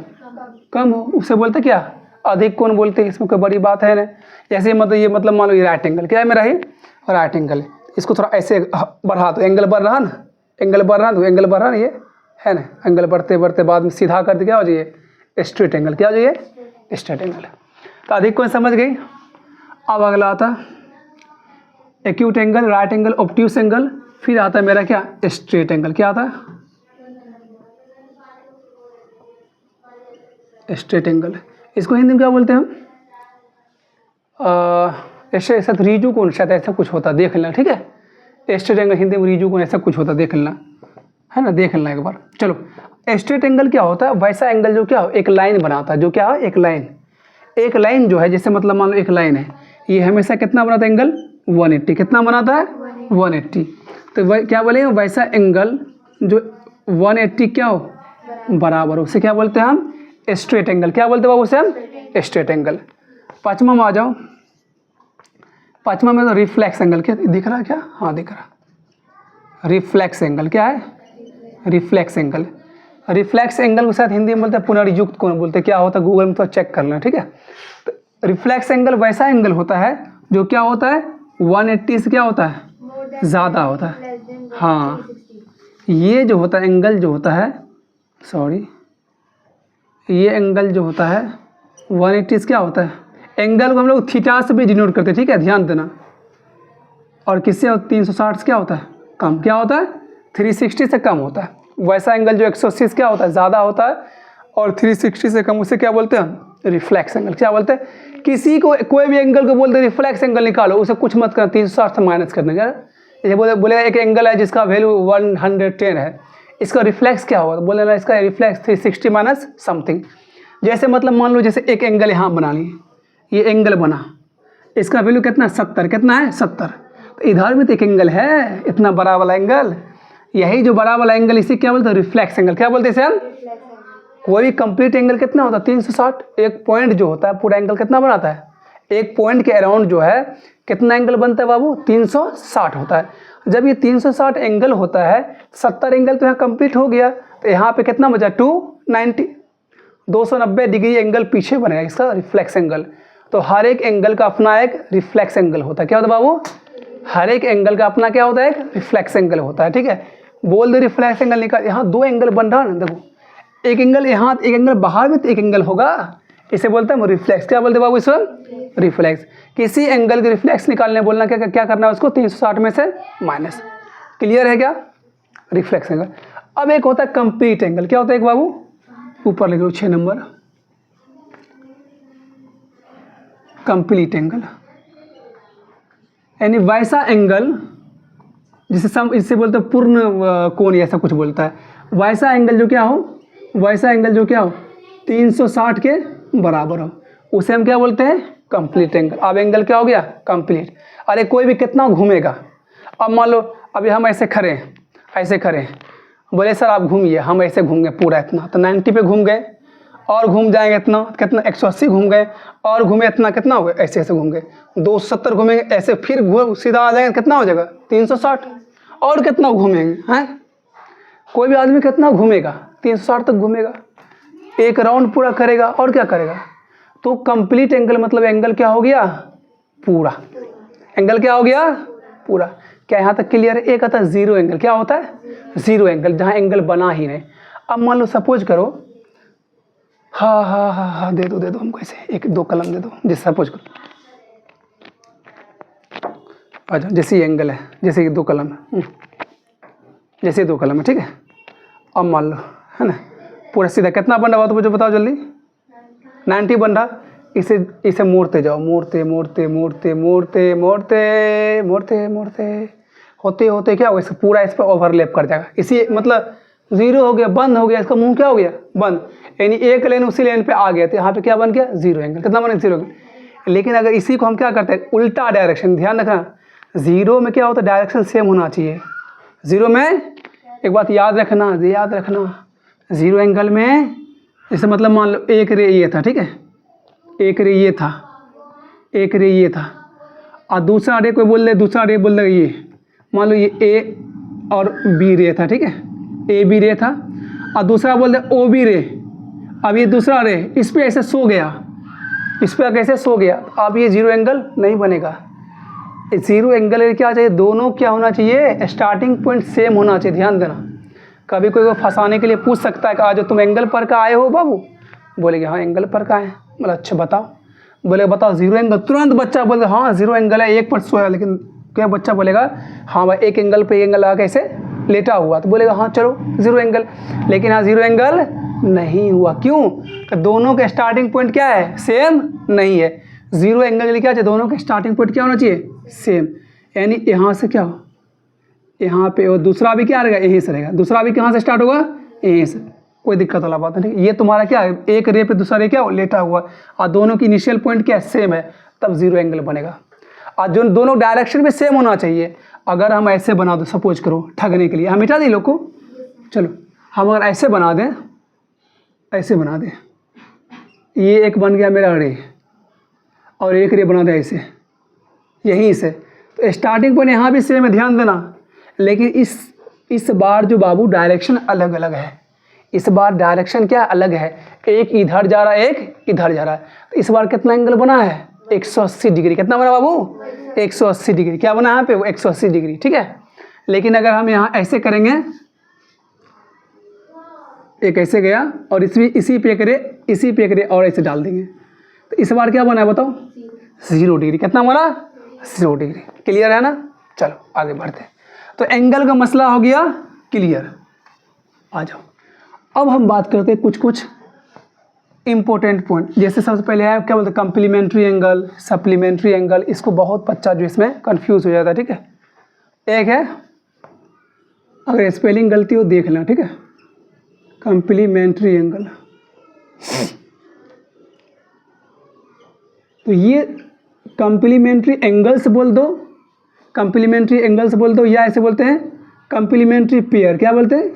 S1: कम हो। उसे बोलते क्या? अधिक कोण बोलते हैं। इसमें कोई बड़ी बात है ना। जैसे मतलब ये मतलब मान लो ये राइट एंगल। क्या है मेरा? ये राइट एंगल है, इसको थोड़ा ऐसे बढ़ा दो, एंगल बढ़ रहा ना, एंगल बढ़ रहा, तो एंगल बढ़ रहा ना, ये है ना। एंगल बढ़ते बढ़ते बाद में सीधा कर दे, क्या हो जाइए? Straight angle. क्या हो जाइए? Straight angle. तो अधिक कोण समझ गई। अब अगला आता acute angle, right angle, obtuse angle, फिर आता है मेरा क्या? Straight angle. क्या आता है? Straight angle. इसको हिंदी में क्या बोलते हैं हम? ऐसे ऐसा रीजू कोण शायद ऐसा कुछ होता, देख लेना। ठीक है, स्ट्रेट एंगल हिंदी में रीजू कोण ऐसा कुछ होता, देख लेना, है ना, देख लेना एक बार। चलो, स्ट्रेट एंगल क्या होता है? वैसा एंगल जो क्या हो? एक लाइन बनाता है। जो क्या हो? एक लाइन जो है, जैसे मतलब मान लो एक लाइन है, ये हमेशा कितना बनाता है? एंगल 180। कितना बनाता है? 180। तो वह क्या बोलेंगे? वैसा एंगल जो 180 क्या हो? बराबर हो, उसे क्या बोलते हैं हम? Straight angle. क्या बोलते हैं बाबू? उसे हम स्ट्रेट एंगल। पाँचवा में आ जाओ। पाँचवा में तो रिफ्लेक्स एंगल। क्या दिख रहा है? क्या? हाँ दिख रहा। रिफ्लेक्स एंगल क्या है? Reflex angle. रिफ्लेक्स एंगल के साथ हिंदी में बोलते हैं पुनर्युक्त कोण बोलते हैं। क्या होता है? गूगल में तो चेक कर लेना। ठीक है, तो रिफ्लेक्स एंगल वैसा एंगल होता है जो क्या होता है? 180 से क्या होता है? ज़्यादा होता है। हाँ, ये जो होता है एंगल जो होता है, सॉरी, ये एंगल जो होता है 180 क्या होता है? एंगल को हम लोग थीटा से भी डिनोट करते हैं। ठीक है, ध्यान देना। और किससे? 360 से क्या होता है? कम। क्या होता है? 360 से कम होता है। वैसा एंगल जो 180 से क्या होता है? ज़्यादा होता है, और 360 से कम, उसे क्या बोलते हैं हम? Reflex angle. क्या बोलते हैं? किसी को कोई भी एंगल को बोलते हैं रिफ्लेक्स एंगल निकालो, उसे कुछ मत करना, 360 से माइनस करने का। जैसे बोले एक एंगल है जिसका वैल्यू 110 है, इसका रिफ्लेक्स क्या होगा? बोले ना इसका रिफ्लेक्स 360 माइनस समथिंग। जैसे मतलब मान लो जैसे एक एंगल यहाँ बना ली, ये एंगल बना, इसका वैल्यू कितना है 70, कितना है 70। तो इधर भी तो एक एंगल है, इतना बड़ा वाला एंगल, यही जो बड़ा वाला एंगल इसे क्या बोलते हैं, रिफ्लेक्स एंगल। क्या बोलते हैं इसे हम? कोई भी कंप्लीट एंगल कितना होता है 360। एक पॉइंट जो होता है पूरा एंगल कितना बनाता है, एक पॉइंट के अराउंड जो है कितना एंगल बनता है बाबू, 360 होता है। जब ये 360 एंगल होता है, 70 एंगल तो यहाँ कंप्लीट हो गया, तो यहाँ पे कितना बचा 290, 290 डिग्री एंगल पीछे बनेगा इसका रिफ्लेक्स एंगल। तो हर एक एंगल का अपना एक रिफ्लेक्स एंगल होता है। क्या होता है बाबू? हर एक एंगल का अपना क्या होता है, एक रिफ्लेक्स एंगल होता है। ठीक है, बोल दे रिफ्लेक्स एंगल निकाल। यहाँ दो एंगल बन रहा है ना, देखो एक एंगल यहाँ, एक एंगल बाहर में, तो एक एंगल होगा, इसे बोलते हैं रिफ्लेक्स। क्या बोलते हैं बाबू इसको? रिफ्लेक्स। किसी एंगल के रिफ्लेक्स निकालने बोलना क्या क्या करना है उसको, 360 में से माइनस। क्लियर है क्या? Reflex angle. अब एक होता है कंप्लीट एंगल। क्या होता है एक बाबू? ऊपर लिख लो 6 नंबर, कंप्लीट एंगल, यानी वैसा एंगल जिसे इससे बोलते हैं पूर्ण कोण, ऐसा कुछ बोलता है। वैसा एंगल जो क्या हो, वैसा एंगल जो क्या हो 360 के बराबर हो, उसे हम क्या बोलते हैं, कंप्लीट एंगल। अब एंगल क्या हो गया, कंप्लीट। अरे कोई भी कितना घूमेगा, अब मान लो अभी हम ऐसे खड़े हैं, ऐसे खड़े हैं, बोले सर आप घूमिए, हम ऐसे घूम गए पूरा इतना, तो 90 पे घूम गए, और घूम जाएंगे इतना, कितना 180 घूम गए, और घूमे इतना, कितना हो गया, ऐसे ऐसे घूम गए 270 घूमेंगे, ऐसे फिर घूम सीधा आ जाएंगे, कितना हो जाएगा 360, और कितना घूमेंगे हैं। कोई भी आदमी कितना घूमेगा, 360 तक घूमेगा, एक राउंड पूरा करेगा, और क्या करेगा। तो कंप्लीट एंगल मतलब एंगल क्या हो गया, पूरा एंगल क्या हो गया, पूरा। क्या यहाँ तक क्लियर है? एक आता है जीरो एंगल। क्या होता है? जीरो एंगल, जहाँ एंगल बना ही नहीं। अब मान लो सपोज करो, हाँ दे दो हमको ऐसे 1-2 कलम दे दो, जैसे सपोज करो, अच्छा जैसे ये एंगल है, जैसे 2 कलम है, जैसे 2 कलम है, ठीक है। अब मान लो है ना, पूरा सीधा कितना बन रहा हो तो मुझे बताओ जल्दी, 90 बन रहा। इसे मोड़ते जाओ, मोड़ते मोड़ते मोड़ते मोड़ते मोड़ते मोड़ते मोड़ते होते होते क्या होगा, इसका पूरा इस पर ओवरलैप कर जाएगा। इसी मतलब जीरो हो गया, बंद हो गया, इसका मुंह क्या हो गया, बंद, यानी एक लेन उसी लेन पे आ गया, तो यहाँ पे क्या बन गया, जीरो एंगल। कितना बना, जीरो एंगल। लेकिन अगर इसी को हम क्या करते हैं, उल्टा डायरेक्शन, ध्यान रखना, जीरो में क्या होता है, डायरेक्शन सेम होना चाहिए। जीरो में एक बात याद रखना, जीरो एंगल में जैसे मतलब मान लो एक रे ये था, ठीक है, एक रे ये था, एक रे ये था, और दूसरा रे कोई बोल दे, दूसरा रे बोल दे ये, मान लो ये ए और बी रे था, ठीक है, ए बी रे था, और दूसरा बोल दे ओ बी रे। अब ये दूसरा रे इस पे ऐसे सो गया, इस पर कैसे सो गया, अब ये जीरो एंगल नहीं बनेगा। जीरो एंगल क्या चाहिए, दोनों क्या होना चाहिए, स्टार्टिंग पॉइंट सेम होना चाहिए। ध्यान देना, कभी कोई को फंसाने के लिए पूछ सकता है कि आज तुम एंगल पर का आए हो बाबू, बोलेगे हाँ एंगल पर का आए, बोले अच्छा बताओ, बोले बताओ जीरो एंगल, तुरंत बच्चा बोले हाँ जीरो एंगल है, 1 पर सोया। लेकिन क्या बच्चा बोलेगा हाँ भाई एक एंगल पे एंगल लगा कैसे लेटा हुआ, तो बोलेगा हाँ चलो जीरो एंगल। लेकिन हाँ जीरो एंगल नहीं हुआ, क्यों, तो दोनों के स्टार्टिंग पॉइंट क्या है, सेम नहीं है। जीरो एंगल के लिए क्या चाहिए, दोनों के स्टार्टिंग पॉइंट क्या होना चाहिए, सेम। यानी यहाँ से क्या हो, यहाँ पे, और दूसरा भी क्या रहेगा, यहीं से रहेगा, दूसरा भी कहाँ से स्टार्ट होगा, यहीं से, कोई दिक्कत वाला बात नहीं। ये तुम्हारा क्या है, एक रे पे दूसरा रे क्या हो, लेटा हुआ, और दोनों की इनिशियल पॉइंट क्या है, सेम है, तब जीरो एंगल बनेगा। और जो दोनों डायरेक्शन भी सेम होना चाहिए। अगर हम ऐसे बना दो, सपोज करो ठगने के लिए, हम मिटा दें लोग को, चलो हम अगर ऐसे बना दें, ऐसे बना दें, ये एक बन गया मेरा रे, और एक रे बना दें ऐसे, यहीं से, तो स्टार्टिंग पॉइंट यहाँ भी सेम है, ध्यान देना। लेकिन इस बार जो बाबू डायरेक्शन अलग अलग है, इस बार डायरेक्शन क्या अलग है, एक इधर जा रहा है, एक इधर जा रहा है। तो इस बार कितना एंगल बना है, 180 डिग्री। कितना बना बाबू, 180 डिग्री। क्या बना यहाँ पे, 180 डिग्री, ठीक है। लेकिन अगर हम यहाँ ऐसे करेंगे, एक ऐसे गया और इसी पे करे और ऐसे डाल देंगे, तो इस बार क्या बना है बताओ, 0 डिग्री। कितना बना, 0 डिग्री। क्लियर है ना, चलो आगे बढ़ते हैं। तो एंगल का मसला हो गया क्लियर। आ जाओ, अब हम बात करते हैं कुछ इंपॉर्टेंट पॉइंट। जैसे सबसे पहले है क्या बोलते हैं, कम्प्लीमेंट्री एंगल, सप्लीमेंट्री एंगल। इसको बहुत बच्चा जो इसमें कंफ्यूज हो जाता है, ठीक है। एक है, अगर स्पेलिंग गलती हो देख लें, ठीक है, कम्प्लीमेंट्री एंगल, तो ये कम्प्लीमेंट्री एंगल्स बोल दो, कम्प्लीमेंट्री एंगल्स बोल दो, या ऐसे बोलते हैं कम्प्लीमेंट्री पेयर। क्या बोलते हैं?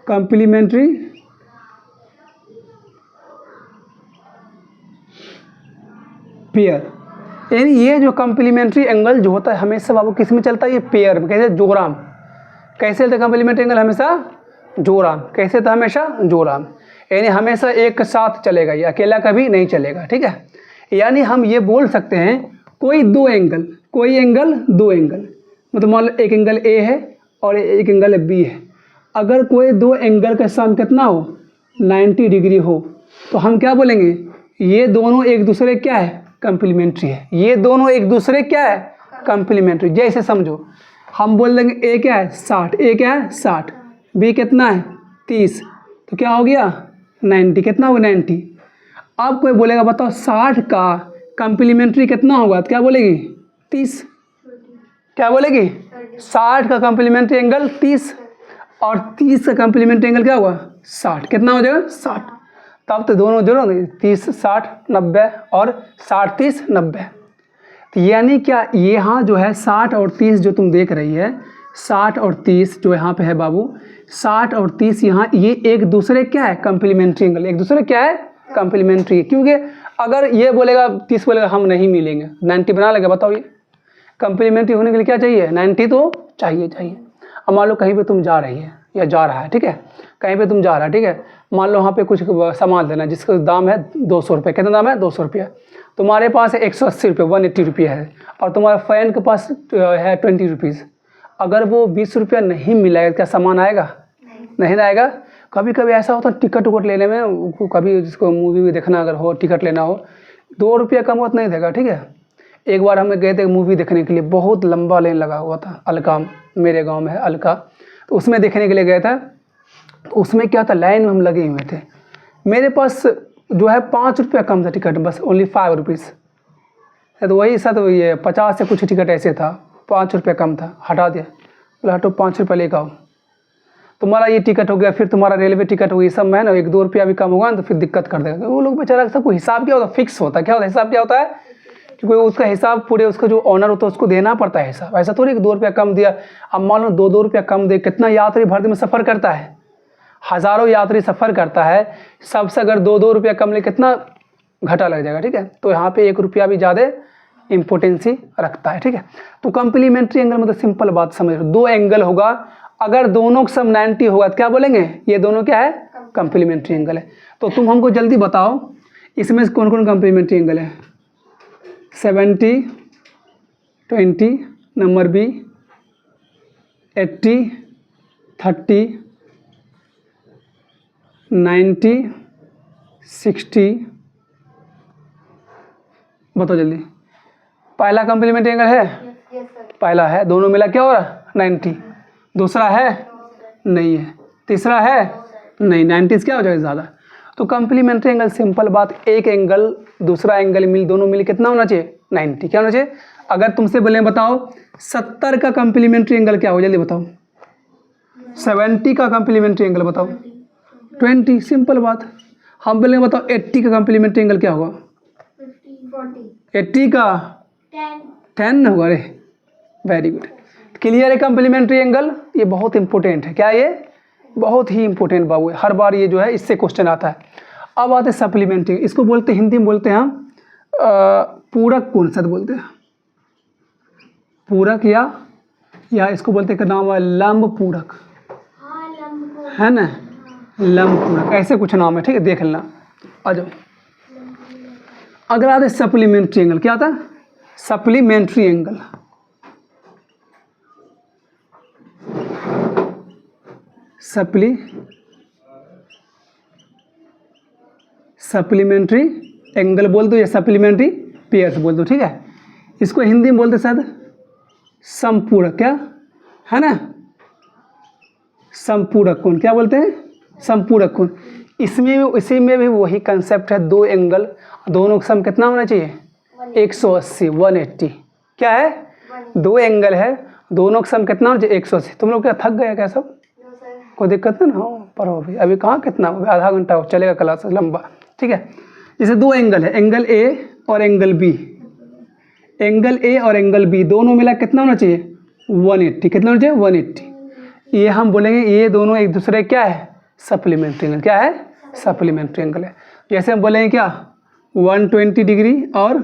S1: Complementary pair. यानी ये जो कम्प्लीमेंट्री एंगल जो होता है हमेशा बाबू किस में चलता है? ये पेयर में। कैसे? जोराम। कैसे चलता है कम्प्लीमेंट्री एंगल? हमेशा जोराम। कैसे? तो हमेशा जोराम, यानी हमेशा एक साथ चलेगा, ये अकेला कभी नहीं चलेगा। ठीक है, यानी हम ये बोल सकते हैं कोई दो एंगल, कोई एंगल, दो एंगल, मतलब मान लो एक एंगल ए है और एक एंगल बी है। अगर कोई दो एंगल का सम कितना हो? 90 डिग्री हो, तो हम क्या बोलेंगे? ये दोनों एक दूसरे क्या है? कम्प्लीमेंट्री है। ये दोनों एक दूसरे क्या है? कम्प्लीमेंट्री। जैसे समझो हम बोल देंगे ए क्या है? 60। ए क्या है? 60। बी कितना है? 30। तो क्या हो गया? 90। कितना होगा? 90। अब कोई बोलेगा बताओ 60 का कम्प्लीमेंट्री कितना होगा? तो क्या बोलेगी? 30। क्या बोलेगी? 60 का कम्प्लीमेंट्री एंगल 30 और 30 का कम्प्लीमेंट्री एंगल क्या होगा? 60। कितना हो जाएगा? 60। तब तो दोनों जोड़ोगे 30 60 90 और 60 30 90। तो यानी क्या यहाँ जो है 60 और 30 जो तुम देख रही है, 60 और 30 जो यहाँ पे है बाबू, 60 और 30 यहाँ ये एक दूसरे क्या है? Complementary angle. एक दूसरे क्या है? कम्प्लीमेंट्री। क्योंकि अगर ये बोलेगा 30 बोलेगा हम नहीं मिलेंगे, 90 बना लेगा। बताओ ये कम्प्लीमेंट्री होने के लिए क्या चाहिए? 90 तो चाहिए। अब मान लो कहीं पे तुम जा रही है या जा रहा है, ठीक है, कहीं पे तुम जा रहा है, ठीक है, मान लो वहाँ पे कुछ सामान लेना जिसका दाम है 200 रुपये। कितना दाम है? 200 रुपया। तुम्हारे पास है 180 रुपये, 180 रुपया है, और तुम्हारे फ्रेंड के पास है 20 रुपीज़। अगर वो 20 रुपया नहीं मिलेगा क्या सामान आएगा? नहीं आएगा। कभी कभी ऐसा होता है टिकट उकट लेने में, कभी जिसको मूवी भी देखना अगर हो, टिकट लेना हो, 2 रुपया कम होता नहीं देगा। ठीक है, एक बार हम गए थे मूवी देखने के लिए, बहुत लंबा लाइन लगा हुआ था। अलका, मेरे गांव में है अलका, तो उसमें देखने के लिए गए थे। तो उसमें क्या था, लाइन में हम लगे हुए थे। मेरे पास जो है 5 रुपया कम था टिकट, बस ओनली 5 रुपीज़। तो वही साथ ये 50 से कुछ टिकट ऐसे था, 5 रुपया कम था, हटा दिया। बोला हटो 5 रुपया लेकर आओ, तुम्हारा ये टिकट हो गया, फिर तुम्हारा रेलवे टिकट हो गया, सब में ना 1-2 रुपया भी कम होगा ना तो फिर दिक्कत कर देगा। वो लोग बेचारा सबको हिसाब क्या होता है? फिक्स होता है। क्या होता है हिसाब? क्या होता है? क्योंकि उसका हिसाब पूरे उसका जो ऑनर होता है उसको देना पड़ता है हिसाब। ऐसा थोड़ी कि 2 रुपया कम दिया। अब मान लो 2-2 रुपया कम दे, कितना यात्री भर दिन में सफ़र करता है? हज़ारों यात्री सफ़र करता है, सबसे अगर 2-2 रुपया कम ले कितना घाटा लग जाएगा। ठीक है, तो यहाँ पे 1 रुपया भी ज़्यादा इम्पोर्टेंसी रखता है। ठीक है, तो कम्प्लीमेंट्री एंगल मतलब सिंपल बात समझ लो, 2 एंगल होगा, अगर दोनों का सम 90 होगा तो क्या बोलेंगे? ये दोनों क्या है? कम्प्लीमेंट्री एंगल है। तो तुम हमको जल्दी बताओ इसमें से कौन कौन कम्प्लीमेंट्री एंगल है? 70 20 नंबर बी, 80 30 90 60। बताओ जल्दी। पहला कम्प्लीमेंट्री एंगल है? पहला है, दोनों मिला क्या हो रहा? 90। दूसरा है? नहीं है। तीसरा है? नहीं। 90 क्या हो जाएगा? ज़्यादा। तो कम्प्लीमेंट्री एंगल सिंपल बात, एक एंगल दूसरा एंगल मिल, दोनों मिल कितना होना चाहिए? 90। क्या होना चाहिए? अगर तुमसे बोले बताओ 70 का कम्प्लीमेंट्री एंगल क्या हो? जल्दी बताओ। 70 का कम्प्लीमेंट्री एंगल बताओ। 20। सिंपल बात। हम बोलेंगे बताओ 80 का कम्प्लीमेंट्री एंगल क्या होगा? 80 का 10 होगा। अरे वेरी गुड, क्लियर है। कम्प्लीमेंट्री एंगल ये बहुत इंपॉर्टेंट है। क्या ये? बहुत ही इंपॉर्टेंट बाबू है, हर बार ये जो है इससे क्वेश्चन आता है। अब आते हैं सप्लीमेंट्री, इसको बोलते हैं हिंदी में बोलते हैं हम पूरक कोण सद बोलते हैं। पूरक या इसको बोलते हैं का नाम है लंब पूरक, है ना? लंब पूरक ऐसे कुछ नाम है। ठीक है, देख लेना। आ जाओ। अगला आता है सप्लीमेंट्री एंगल। क्या आता है? Supplementary angle. सप्लीमेंट्री एंगल बोल दो या सप्लीमेंट्री पेयर्स बोल दो। ठीक है, इसको हिंदी में बोलते शायद समपूरक, क्या है ना? समपूरक कोण क्या बोलते हैं? समपूरक कोण। इसी में भी वही कंसेप्ट है, 2 एंगल, दोनों का सम कितना होना चाहिए? 180 180। क्या है? 2 एंगल है, दोनों का सम कितना होना चाहिए? 180। तुम लोग क्या थक गया क्या सब? कोई दिक्कत नहीं ना? हो पढ़ो अभी कहाँ कितना, आधा घंटा चलेगा क्लास लंबा। ठीक है, जैसे दो एंगल है, एंगल ए और एंगल बी, एंगल ए और एंगल बी दोनों मिला कितना होना चाहिए 180, कितना होना चाहिए 180। ये हम बोलेंगे ये दोनों एक दूसरे क्या है सप्लीमेंट्री एंगल, क्या है सप्लीमेंट्री एंगल है। जैसे हम बोलेंगे क्या 120 डिग्री और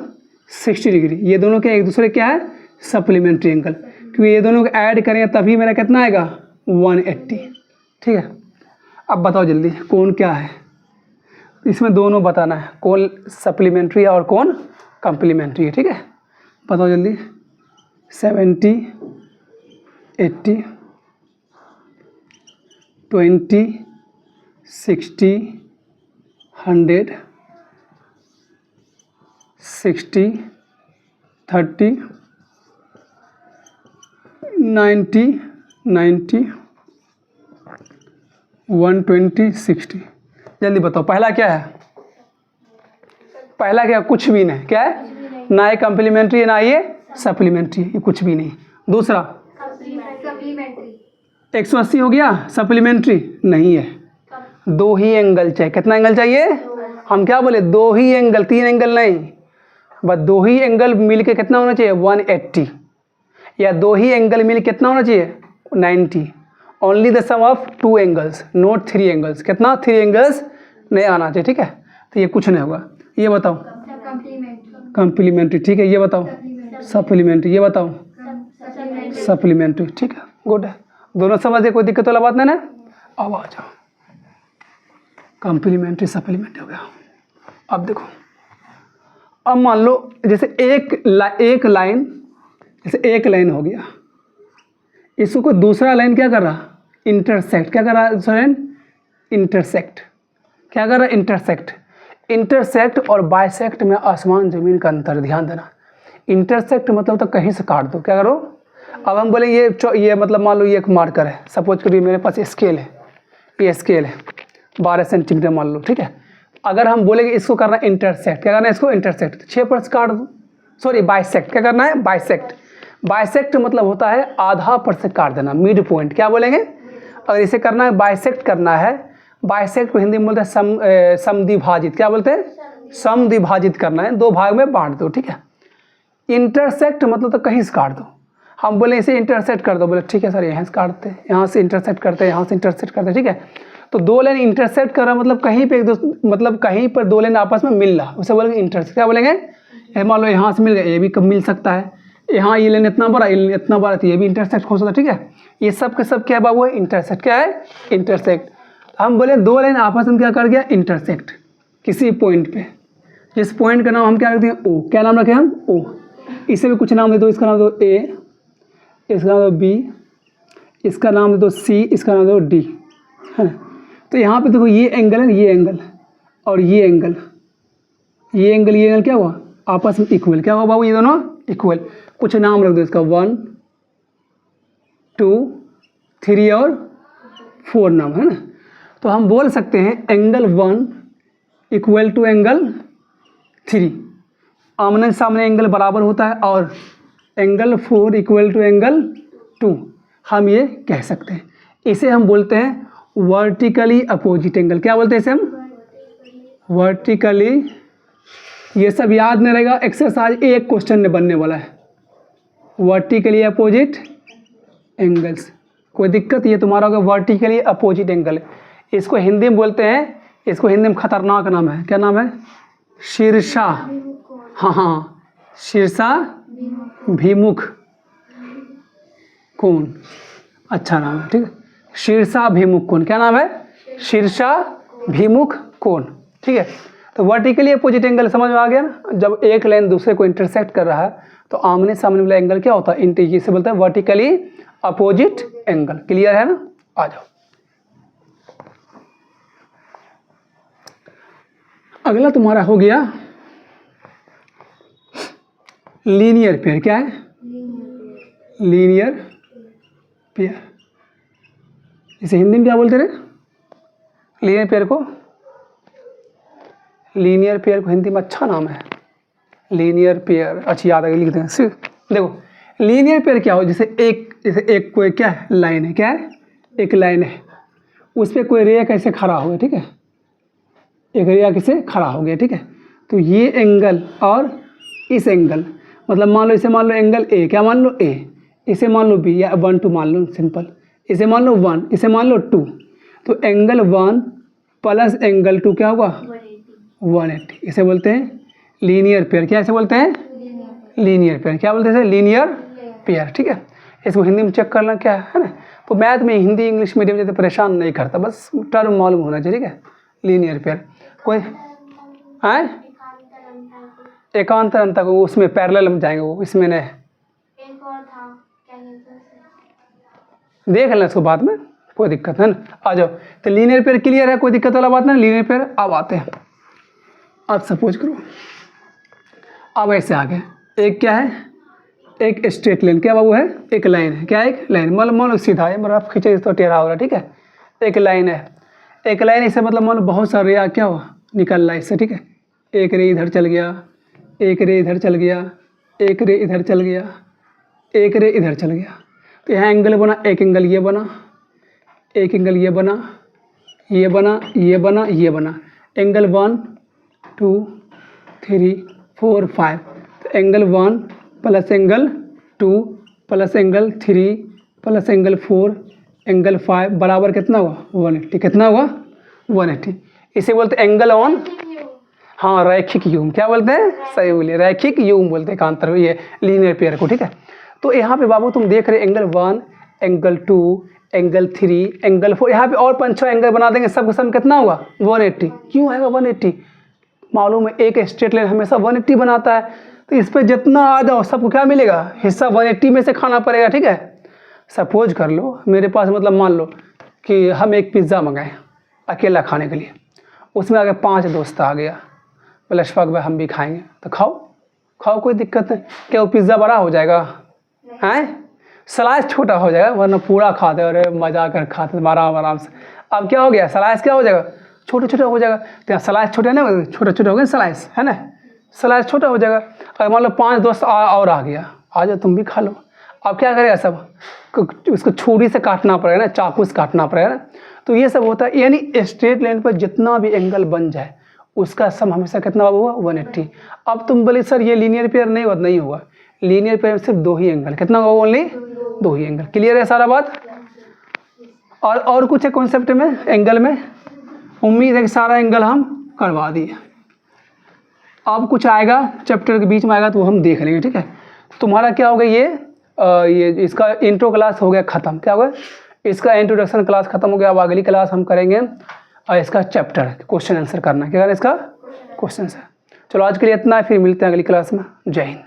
S1: 60 डिग्री, ये दोनों के एक दूसरे क्या है सप्लीमेंट्री एंगल, क्योंकि ये दोनों को ऐड करेंगे तभी मेरा कितना आएगा 180। ठीक है, अब बताओ जल्दी कौन क्या है, इसमें दोनों बताना है, कौन सप्लीमेंट्री है और कौन कम्प्लीमेंट्री है। ठीक है, बताओ जल्दी 70 80 20 60 100 60 30 90 90 120 60। जल्दी बताओ पहला क्या है, पहला क्या कुछ भी नहीं, क्या है ना ये कम्प्लीमेंट्री है ना ये सप्लीमेंट्री, ये कुछ भी नहीं। दूसरा
S2: सप्लीमेंट्री
S1: 180 हो गया सप्लीमेंट्री नहीं है, दो ही एंगल चाहिए, कितना एंगल चाहिए हम क्या बोले दो ही एंगल, तीन एंगल नहीं, बस दो ही एंगल मिल के कितना होना चाहिए 180, या दो ही एंगल मिल कितना होना चाहिए 90। Only the sum of two angles not three angles, कितना थ्री एंगल्स नहीं आना चाहिए। ठीक है, तो ये कुछ नहीं होगा। ये बताओ कम्प्लीमेंट्री, ठीक है ये बताओ सप्लीमेंट्री, ये बताओ सप्लीमेंट्री। ठीक है गुड है, दोनों समझे, कोई दिक्कत वाला बात नहीं ना। अब आ जाओ कम्प्लीमेंट्री सप्लीमेंट्री हो गया। अब देखो, अब मान लो जैसे एक लाइन, जैसे एक लाइन हो गया, इसको कोई दूसरा लाइन क्या कर रहा इंटरसेक्ट, क्या कर रहा दूसरा लाइन इंटरसेक्ट, क्या कर रहा इंटरसेक्ट। इंटरसेक्ट और बाइसेक्ट में आसमान ज़मीन का अंतर, ध्यान देना। इंटरसेक्ट मतलब तो कहीं से काट दो, क्या करो। अब हम बोले ये मतलब मान लो ये एक मार्कर है, सपोज करिए मेरे पास स्केल है, ये स्केल है 12 सेंटीमीटर मान लो। ठीक है, अगर हम बोलेंगे इसको करना है इंटरसेक्ट, क्या करना है इसको इंटरसेक्ट, 6 पर से काट दो, सॉरी बाइसेक्ट, क्या करना है बाइसेक्ट। बाइसेक्ट मतलब होता है आधा पर से काट देना, मिड पॉइंट, क्या बोलेंगे। अगर इसे करना है बाइसेक्ट करना है, बाइसेक्ट को हिंदी में बोलते हैं समद्विभाजित, क्या बोलते हैं समद्विभाजित करना है, दो भाग में बांट दो। ठीक है, इंटरसेक्ट मतलब तो कहीं से काट दो, हम बोले इसे इंटरसेक्ट कर दो, बोले ठीक है सर यहाँ से काटते हैं, यहाँ से इंटरसेक्ट करते हैं, यहाँ से इंटरसेक्ट करते हैं। ठीक है, तो दो लाइन इंटरसेक्ट कर रहा मतलब कहीं पे मतलब कहीं पर दो लाइन आपस में मिल रहा, उसे बोलेंगे इंटरसेक्ट, क्या बोलेंगे। मान लो यहाँ से मिल गया, ये भी कब मिल सकता है, यहाँ ये लाइन इतना बड़ा, ये लाइन इतना बड़ा, तो ये भी इंटरसेक्ट हो सकता है। ठीक है, ये सब के सब क्या बाबू है इंटरसेक्ट, क्या है इंटरसेक्ट। हम बोले दो लाइन आपस में क्या कर गया इंटरसेक्ट किसी पॉइंट पे, जिस पॉइंट का नाम हम क्या रखते हैं ओ, क्या नाम रखें हम ओ। इसे भी कुछ नाम दे दो, इसका नाम दो ए, इसका नाम दो बी, इसका नाम दे दो सी, इसका नाम दो डी, है ना। तो यहाँ पे देखो ये एंगल है, ये एंगल और ये एंगल, ये एंगल क्या हुआ आपस में इक्वल, क्या हुआ बाबू ये दोनों इक्वल। कुछ नाम रख दो इसका 1 2 3 और 4 नाम, है ना। तो हम बोल सकते हैं एंगल 1 इक्वल टू एंगल 3, आमने सामने एंगल बराबर होता है, और एंगल 4 इक्वल टू एंगल 2, हम ये कह सकते हैं। इसे हम बोलते हैं वर्टिकली अपोजिट एंगल, क्या बोलते हैं इसे हम वर्टिकली। ये सब याद नहीं रहेगा, एक्सरसाइज एक क्वेश्चन में बनने वाला है, वर्टिकली अपोजिट एंगल्स। कोई दिक्कत, ये तुम्हारा होगा वर्टिकली अपोजिट एंगल। इसको हिंदी में बोलते हैं, इसको हिंदी में खतरनाक नाम है, क्या नाम है शीर्षा, हाँ शीर्षा भिमुख कोण, अच्छा नाम है। ठीक है, शीर्षाभिमुख कोण, क्या नाम है शीर्षाभिमुख कोण। ठीक है, तो वर्टिकली अपोजिट एंगल समझ में आ गया ना। जब एक लाइन दूसरे को इंटरसेक्ट कर रहा है तो आमने सामने वाला एंगल क्या होता है, इसे बोलते हैं वर्टिकली अपोजिट एंगल। क्लियर है ना, आ जाओ। अगला तुम्हारा हो गया लीनियर पेयर, क्या है लीनियर पेयर। इसे हिंदी में क्या बोलते रहे लीनियर पेयर को, लीनियर पेयर को हिंदी में अच्छा नाम है लीनियर पेयर, अच्छी याद आगे लिख दें। देखो लीनियर पेयर क्या हो, जैसे एक कोई क्या है लाइन है, क्या है एक लाइन है, उस पर कोई रेखा कैसे खड़ा हो गया। ठीक है, एक रेखा कैसे खड़ा हो गया। ठीक है, तो ये एंगल और इस एंगल, मतलब मान लो इसे मान लो एंगल ए, क्या मान लो ए, इसे मान लो बी या 1 2 मान लो सिंपल, इसे मान लो 1, इसे मान लो 2, तो एंगल 1 प्लस एंगल 2 क्या होगा 180। इसे बोलते हैं लीनियर पेयर। क्या इसे बोलते हैं लीनियर पेयर। क्या बोलते हैं लीनियर पेयर। ठीक है, इसको हिंदी में चेक करना क्या है ना। तो मैथ में हिंदी इंग्लिश मीडियम जैसे परेशान नहीं करता, बस टर्म मालूम होना चाहिए। ठीक है, लीनियर पेयर कोई आए एकांतर अंतर को उसमें पैरेलल में जाएंगे वो, इसमें नहीं।
S2: एक और था क्या कहते हैं
S1: देख लेना इसको बाद में, कोई दिक्कत है ना। आ जाओ, तो लीनियर पेयर क्लियर है, कोई दिक्कत वाला बात नहीं। लीनियर पेयर अब आते हैं। अब सपोज करो अब ऐसे आ गए, एक क्या है एक स्ट्रेट लाइन, क्या बाबू है एक लाइन है, क्या एक लाइन, मतलब मान लो सीधा है, मतलब आप खींचे तो टेढ़ा हो रहा है। ठीक है, एक लाइन है, एक लाइन इससे मतलब मान लो बहुत सारे रे क्या हुआ निकल रहा है इससे। ठीक है, एक रे इधर चल गया, एक रे इधर चल गया, एक रे इधर चल गया, एक रे इधर चल गया। तो यहाँ एंगल बना, एक एंगल ये बना, एक एंगल ये बना, ये बना, ये बना, ये बना, एंगल 1 2 3 4 5। तो angle 1 plus angle 2 plus angle 3 plus angle 4 angle 5 बराबर कितना हुआ 180। कितना हुआ 180। इसे बोलते हैं एंगल ऑन, हाँ रैखिक युग्म। क्या बोलते हैं सही बोलिए, रैखिक युग्म बोलते हैं एकांतर, ये लीनियर पेयर को। ठीक है, तो यहाँ पे बाबू तुम देख रहे एंगल 1 एंगल 2 एंगल 3 एंगल 4, यहाँ पे और 5-6 एंगल बना देंगे, सबका सम कितना हुआ 180। क्यों आएगा 180? मालूम है एक स्ट्रेट लाइन हमेशा 180 बनाता है, तो इस पर जितना आ जाओ सबको क्या मिलेगा हिस्सा 180 में से खाना पड़ेगा। ठीक है, सपोज कर लो मेरे पास मतलब मान लो कि हम एक पिज़्ज़ा मंगाए अकेला खाने के लिए, उसमें अगर 5 दोस्त आ गया बोले अशफाक भाई हम भी खाएंगे, तो खाओ खाओ कोई दिक्कत नहीं। क्या वो पिज़्ज़ा बड़ा हो जाएगा हैं, स्लाइस छोटा हो जाएगा, वरना पूरा खाते और मजा कर खाते आराम से। अब क्या हो गया स्लाइस क्या हो जाएगा छोटा छोटा हो जाएगा, तो यहाँ स्लाइस छोटे ना छोटे छोटे हो गए स्लाइस है ना, स्लाइस छोटा हो जाएगा। अगर मान लो 5 दोस्त और आ गया, आ जाओ तुम भी खा लो। अब क्या करेगा सब उसको छुरी से काटना पड़ेगा ना, चाकू से काटना पड़ेगा ना। तो ये सब होता है, यानी स्ट्रेट लाइन पर जितना भी एंगल बन जाए उसका सम हमेशा कितना हुआ 180। अब तुम बोले सर ये लीनियर पेयर नहीं हुआ, लीनियर पेयर में सिर्फ 2 ही एंगल, कितना होगा ओनली 2 ही एंगल। क्लियर है सारा बात? और कुछ है कॉन्सेप्ट में एंगल में? उम्मीद है कि सारा एंगल हम करवा दिए। अब कुछ आएगा चैप्टर के बीच में आएगा तो वो हम देख लेंगे। ठीक है, तुम्हारा क्या होगा ये इसका इंट्रो क्लास हो गया ख़त्म। क्या होगा इसका इंट्रोडक्शन क्लास ख़त्म हो गया। अब अगली क्लास हम करेंगे और इसका चैप्टर क्वेश्चन आंसर करना। क्या करना इसका क्वेश्चन आंसर। चलो आज के लिए इतना है, फिर मिलते हैं अगली क्लास में। जय हिंद।